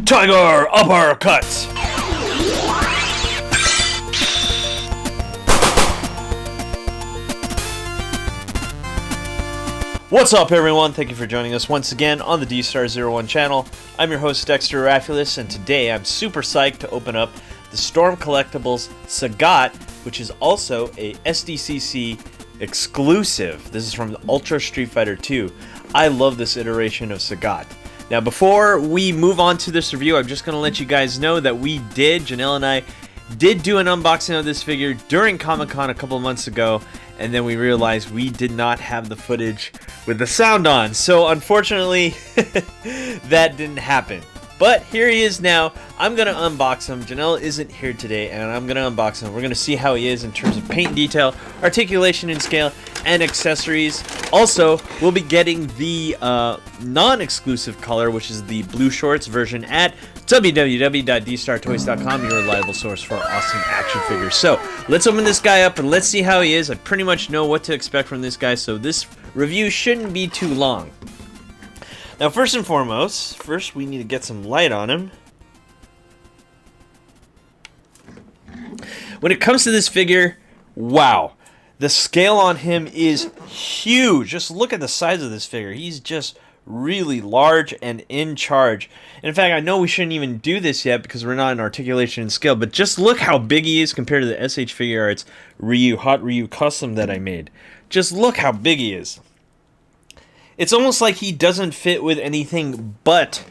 Tiger uppercut! What's up, everyone? Thank you for joining us once again on the D-Star01 channel. I'm your host, Dexter Arafiles, and today I'm super psyched to open up the Storm Collectibles Sagat, which is also a SDCC exclusive. This is from the Ultra Street Fighter 2. I love this iteration of Sagat. Now, before we move on to this review, I'm just going to let you guys know that Janelle and I did do an unboxing of this figure during Comic-Con a couple of months ago, and then we realized we did not have the footage with the sound on. So, unfortunately, that didn't happen. But here he is now. I'm going to unbox him. Janelle isn't here today, and I'm going to unbox him. We're going to see how he is in terms of paint detail, articulation and scale, and accessories. Also, we'll be getting the non-exclusive color, which is the blue shorts version at www.dstartoys.com, your reliable source for awesome action figures. So, let's open this guy up and let's see how he is. I pretty much know what to expect from this guy, so this review shouldn't be too long. Now, first and foremost, we need to get some light on him. When it comes to this figure, wow. The scale on him is huge. Just look at the size of this figure. He's just really large and in charge. And in fact, I know we shouldn't even do this yet because we're not in articulation and scale, but just look how big he is compared to the SH Figure Arts Hot Ryu Custom that I made. Just look how big he is. It's almost like he doesn't fit with anything but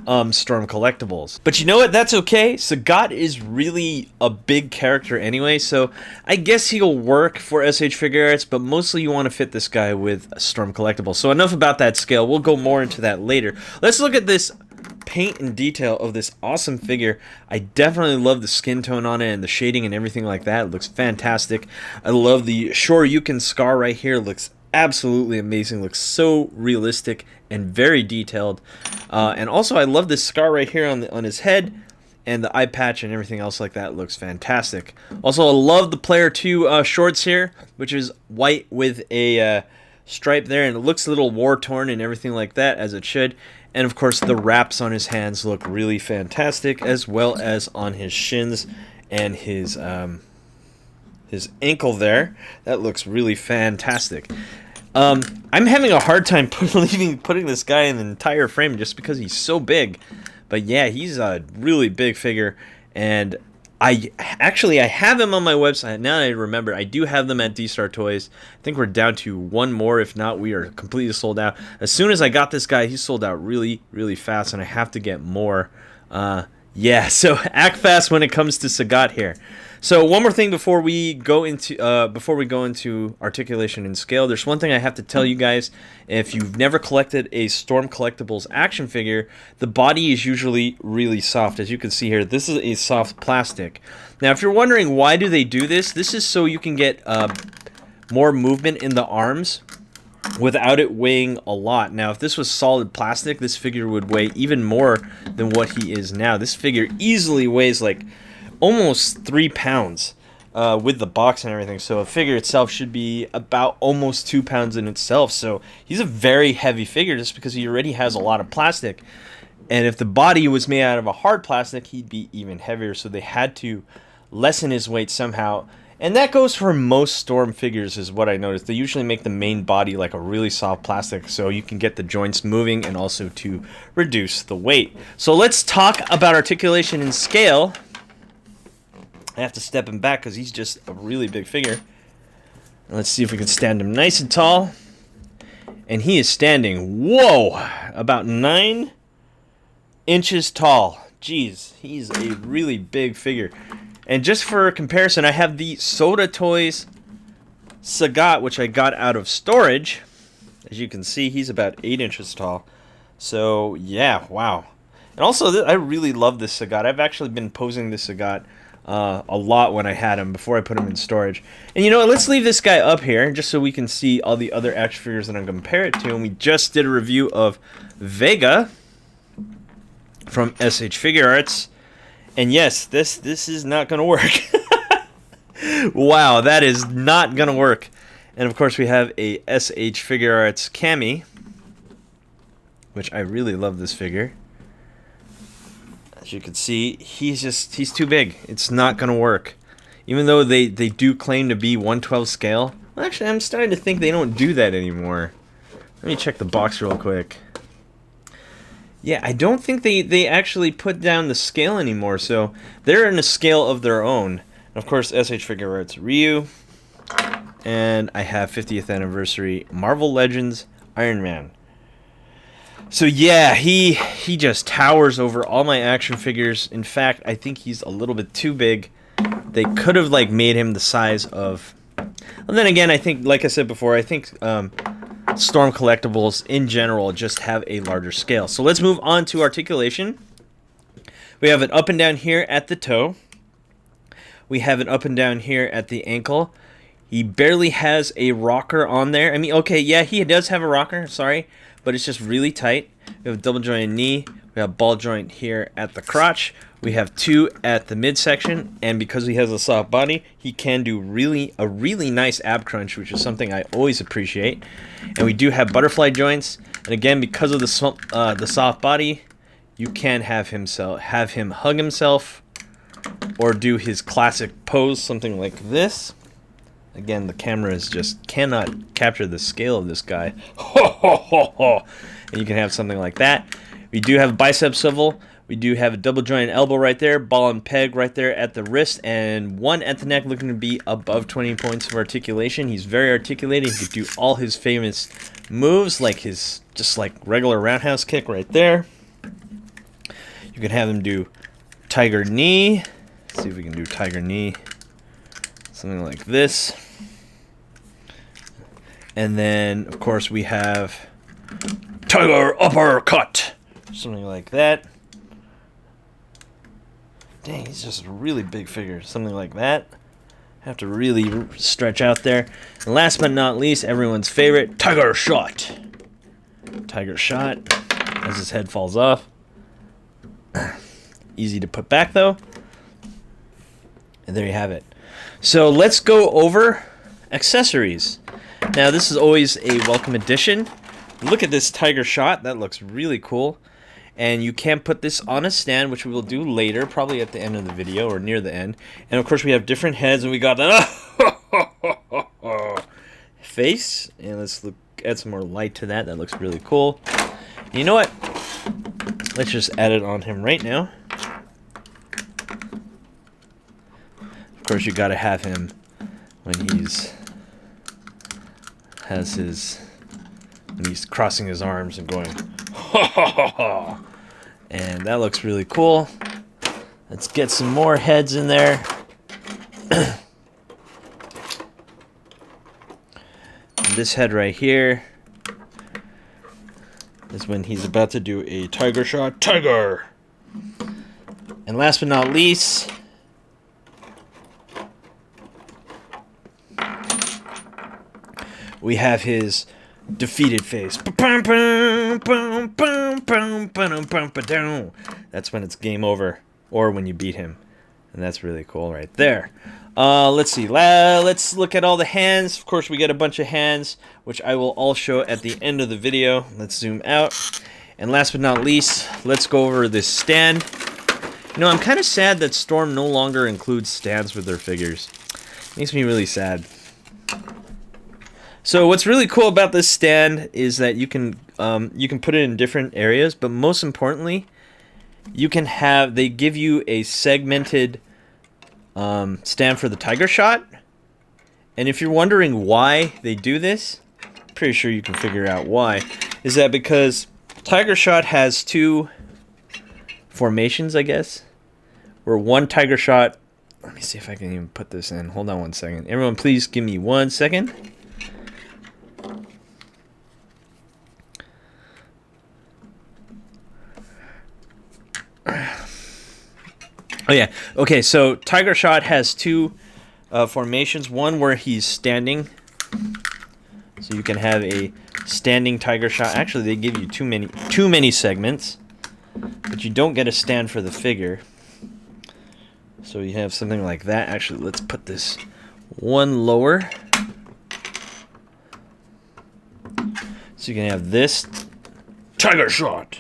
Storm Collectibles. But you know what? That's okay. Sagat is really a big character anyway, so I guess he'll work for SH Figure Arts, but mostly you want to fit this guy with Storm Collectibles. So enough about that scale. We'll go more into that later. Let's look at this paint and detail of this awesome figure. I definitely love the skin tone on it and the shading and everything like that. It looks fantastic. I love the Shoryuken scar right here. It looks absolutely amazing. Looks so realistic and very detailed. And also, I love this scar right here on his head, and the eye patch and everything else like that looks fantastic. Also, I love the Player 2 shorts here, which is white with a stripe there, and it looks a little war-torn and everything like that, as it should. And of course, the wraps on his hands look really fantastic, as well as on his shins and his ankle there. That looks really fantastic. I'm having a hard time putting this guy in the entire frame just because he's so big. But yeah, he's a really big figure, and I have him on my website. Now I remember, I do have them at D-Star Toys. I think we're down to one more. If not, we are completely sold out. As soon as I got this guy, he sold out really, really fast, and I have to get more. Yeah, so act fast when it comes to Sagat here. So one more thing before we go into articulation and scale. There's one thing I have to tell you guys. If you've never collected a Storm Collectibles action figure, the body is usually really soft. As you can see here, this is a soft plastic. Now, if you're wondering why do they do this, this is so you can get more movement in the arms without it weighing a lot. Now, if this was solid plastic, this figure would weigh even more than what he is now. This figure easily weighs like almost 3 pounds with the box and everything. So a figure itself should be about almost 2 pounds in itself. So he's a very heavy figure just because he already has a lot of plastic. And if the body was made out of a hard plastic, he'd be even heavier. So they had to lessen his weight somehow. And that goes for most Storm figures, is what I noticed. They usually make the main body like a really soft plastic so you can get the joints moving and also to reduce the weight. So let's talk about articulation and scale. I have to step him back because he's just a really big figure. Let's see if we can stand him nice and tall. And he is standing, whoa, about 9 inches tall. Jeez, he's a really big figure. And just for comparison, I have the Soda Toys Sagat, which I got out of storage. As you can see, he's about 8 inches tall. So, yeah, wow. And also, I really love this Sagat. I've actually been posing this Sagat a lot when I had him before I put him in storage. And you know what, let's leave this guy up here just so we can see all the other action figures that I'm going to compare it to. And we just did a review of Vega from SH Figure Arts. And yes, this is not going to work. Wow, that is not going to work. And of course we have a SH Figure Arts Cami, which I really love this figure. As you can see, he's too big. It's not gonna work. Even though they do claim to be 1/12 scale. Well, actually, I'm starting to think they don't do that anymore. Let me check the box real quick. Yeah, I don't think they actually put down the scale anymore, so they're in a scale of their own. And of course, SH Figure Arts Ryu. And I have 50th Anniversary Marvel Legends Iron Man. So yeah, he just towers over all my action figures. In fact, I think he's a little bit too big. They could have like made him the size of... And then again, I think, like I said before, I think Storm Collectibles in general just have a larger scale. So let's move on to articulation. We have an up and down here at the toe. We have an up and down here at the ankle. He barely has a rocker on there. I mean, okay, yeah, he does have a rocker, sorry, but it's just really tight. We have a double jointed knee. We have a ball joint here at the crotch. We have 2 at the midsection, and because he has a soft body, he can do a really nice ab crunch, which is something I always appreciate. And we do have butterfly joints, and again, because of the soft body, you can have him hug himself or do his classic pose, something like this. Again, the camera just cannot capture the scale of this guy. And you can have something like that. We do have a bicep swivel. We do have a double jointed elbow right there, ball and peg right there at the wrist, and 1 at the neck, looking to be above 20 points of articulation. He's very articulated. He could do all his famous moves, like his just like regular roundhouse kick right there. You can have him do tiger knee. Let's see if we can do tiger knee. Something like this. And then, of course, we have tiger uppercut. Something like that. Dang, he's just a really big figure. Something like that. Have to really stretch out there. And last but not least, everyone's favorite, tiger shot. Tiger shot. As his head falls off. Easy to put back, though. And there you have it. So let's go over accessories. Now, this is always a welcome addition. Look at this tiger shot. That looks really cool. And you can put this on a stand, which we will do later, probably at the end of the video or near the end. And of course, we have different heads, and we got that face. And let's add some more light to that. That looks really cool. You know what? Let's just add it on him right now. Of course, you got to have him when he's crossing his arms and going, ha ha ha ha. And that looks really cool. Let's get some more heads in there. This head right here is when he's about to do a tiger shot. Tiger! And last but not least, we have his defeated face. That's when it's game over, or when you beat him. And that's really cool right there. Let's see. Let's look at all the hands. Of course, we get a bunch of hands, which I will all show at the end of the video. Let's zoom out. And last but not least, let's go over this stand. You know, I'm kind of sad that Storm no longer includes stands with their figures. Makes me really sad. So what's really cool about this stand is that you can put it in different areas, but most importantly, they give you a segmented stand for the tiger shot. And if you're wondering why they do this, I'm pretty sure you can figure out why. Is that because tiger shot has 2 formations, I guess, where one tiger shot. Let me see if I can even put this in. Hold on one second. Everyone, please give me 1 second. Oh yeah, okay, so tiger shot has 2 formations. One where he's standing, so you can have a standing tiger shot. Actually, they give you too many segments, but you don't get a stand for the figure. So you have something like that. Actually, let's put this one lower. So you can have this tiger shot,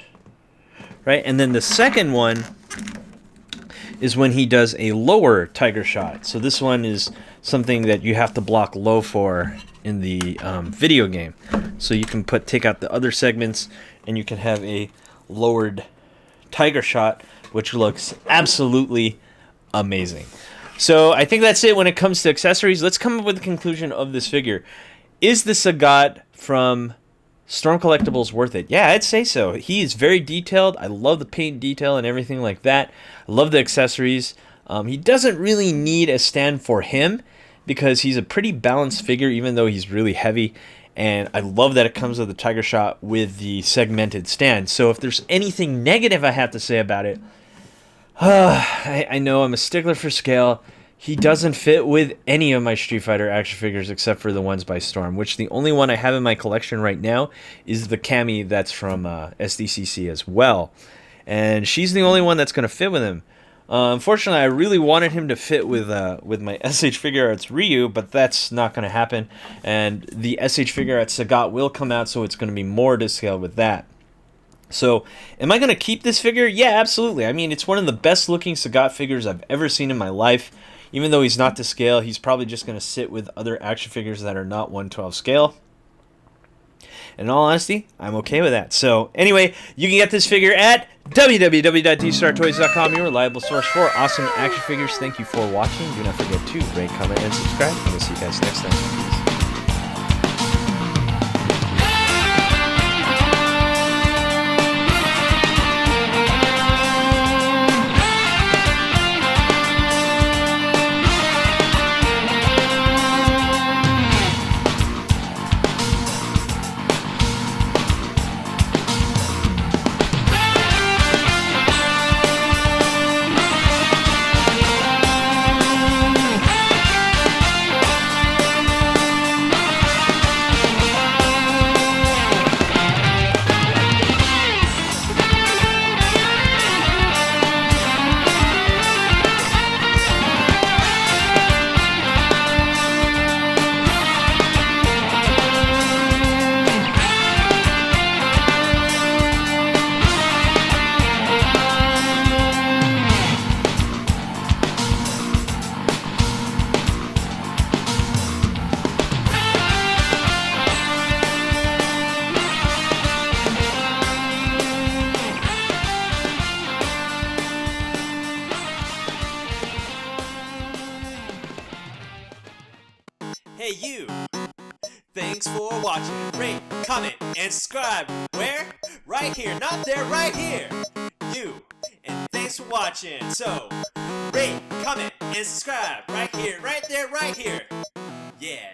right? And then the second one is when he does a lower tiger shot. So this one is something that you have to block low for in the video game. So you can take out the other segments and you can have a lowered tiger shot, which looks absolutely amazing. So I think that's it when it comes to accessories. Let's come up with a conclusion of this figure. Is the Sagat from Storm Collectibles worth it? Yeah, I'd say so. He is very detailed. I love the paint detail and everything like that. I love the accessories. He doesn't really need a stand for him because he's a pretty balanced figure, even though he's really heavy. And I love that it comes with the tiger shot with the segmented stand. So if there's anything negative I have to say about it, I know I'm a stickler for scale. He doesn't fit with any of my Street Fighter action figures except for the ones by Storm, which the only one I have in my collection right now is the Cammy that's from SDCC as well. And she's the only one that's going to fit with him. Unfortunately, I really wanted him to fit with my SH Figure Arts Ryu, but that's not going to happen. And the SH Figure Arts Sagat will come out, so it's going to be more to scale with that. So, am I going to keep this figure? Yeah, absolutely. I mean, it's one of the best looking Sagat figures I've ever seen in my life. Even though he's not to scale, he's probably just going to sit with other action figures that are not 1/12 scale. In all honesty, I'm okay with that. So, anyway, you can get this figure at www.dstartoys.com, your reliable source for awesome action figures. Thank you for watching. Do not forget to rate, comment, and subscribe. And we'll see you guys next time. Peace. Hey you! Thanks for watching. Rate, comment, and subscribe. Where? Right here. Not there, right here. You. And thanks for watching. So, rate, comment, and subscribe. Right here, right there, right here. Yeah.